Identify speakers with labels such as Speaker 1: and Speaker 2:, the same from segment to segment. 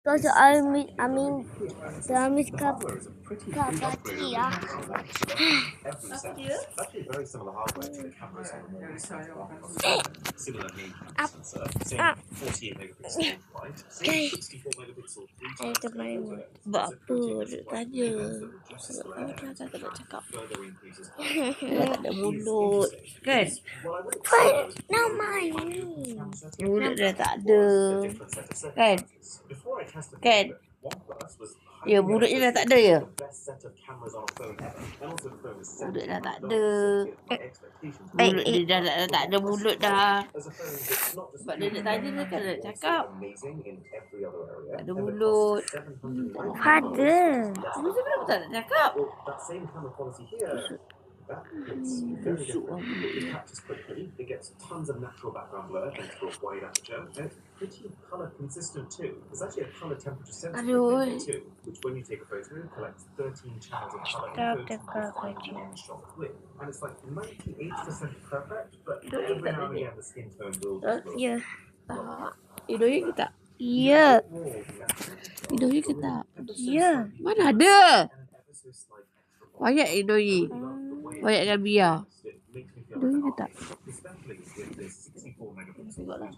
Speaker 1: go to the RMS Carpathia.
Speaker 2: It's actually very similar hardware to the cameras on the more recent similar main camera sensor, same 48 megapixel wide, same 64 megapixel 3 times telephoto.
Speaker 1: Buat apa duduk tanya? Tak nak cakap. Tak ada mulut. Kan? Now mine. Mulut dah tak ada. Kan? Kan? Ya, mulutnya dah tak ada ya? Mulut dah tak ada. Mulut dia dah tak ada mulut dah. Sebab dia nak tanya dia kan nak cakap. Tak ada mulut. Ada. Mulut dia kenapa tak nak cakap? Busuk lah mulut dia.
Speaker 2: It gets tons of natural background blur thanks to a wide aperture, and it's pretty color consistent too. There's actually a color temperature sensor too, which when you take a photo collects 13 channels of color in one shot clip. And it's like 98% perfect, but every now and again the skin tone will.
Speaker 1: Ya. Tak. Hidungnya ke tak? Ya. Hidungnya ke tak? Ya. Mana ada? Banyak hidungnya. Banyak dengan biar. Hidungnya ke tak? Tengoklah.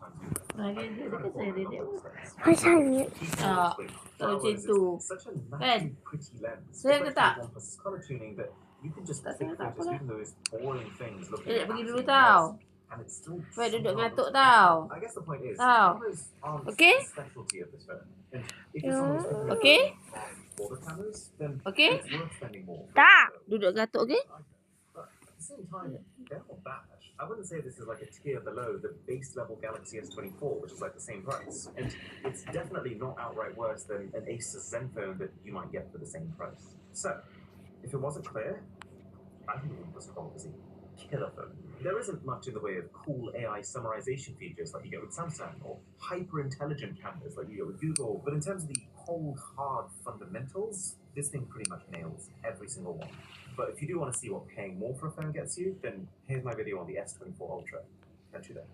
Speaker 1: Pasalnya. Tak. Kalau macam tu. Kan? Saya ke tak? Tak saya tak apa lah. Dia nak pergi dulu tau. Fai duduk ngantuk tau. Tau. Okey? Okey? Okey? Tak. Duduk ngantuk, okey?
Speaker 2: I wouldn't say this is like a tier below the base level Galaxy S24, which is like the same price. And it's definitely not outright worse than an Asus Zenfone that you might get for the same price. So, if it wasn't clear, I think OnePlus 12 is a killer phone. There isn't much in the way of cool AI summarization features like you get with Samsung, or hyper-intelligent cameras like you get with Google, but in terms of the cold, hard fundamentals, this thing pretty much nails every single one. But if you do want to see what paying more for a phone gets you, then here's my video on the S24 Ultra. Catch you there.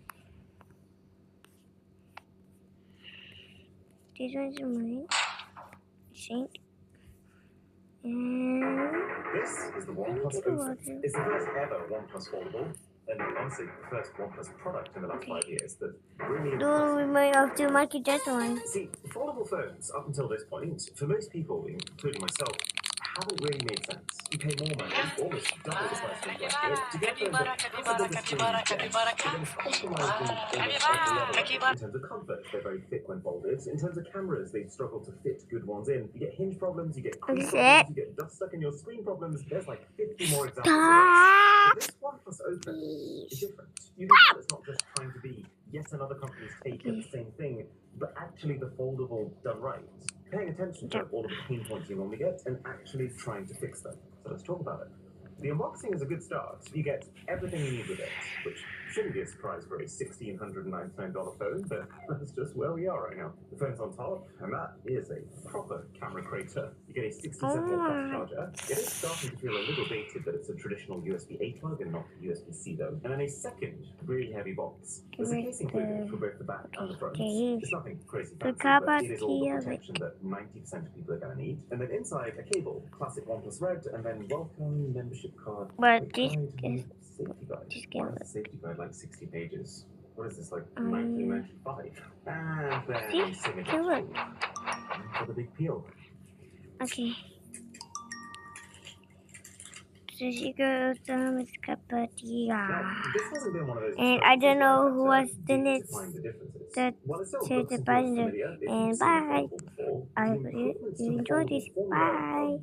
Speaker 1: This one's mine. I think.
Speaker 2: This is the OnePlus Ultra. It's the first ever OnePlus foldable, and honestly, the first OnePlus product in the last 5 years that really.
Speaker 1: Don't remind of the market that one.
Speaker 2: See, foldable phones, up until this point, for most people, including myself, haven't really made sense. You pay more money, almost double the price of plastic, to get phones that have a bigger screen, but then compromise in terms of comfort. They're very thick when folded. In terms of cameras, they struggle to fit good ones in. You get hinge problems, you get crease problems, you get dust stuck in your screen problems. There's like 50 more examples of this. But this OnePlus Ultra is different. You can tell it's not just trying to be yet another company's take at the same thing, but actually the foldable done right. Paying attention to all of the pain points you normally get and actually trying to fix them. So let's talk about it. The unboxing is a good start. You get everything you need with it, which shouldn't be a surprise for a $1,699 phone, but that's just where we are right now. The phone's on top, and that is a proper camera crater. You get a 67 watt fast charger. It is starting to feel a little dated that it's a traditional USB-A plug and not USB-C though. And then a second really heavy box. There's a case included for both the back and the front. It's nothing crazy fancy, but it is all the protection that 90% of people are going to need. And then inside, a cable, classic OnePlus Red, and then welcome membership card.
Speaker 1: But this
Speaker 2: safety guide. Safety guide, like 60 pages. What is this, like 1995? And then signature for the big peel.
Speaker 1: Okay. So she goes to RMS Carpathia. And I don't know who was the next that said the button. And bye. I hope you enjoyed this. Bye.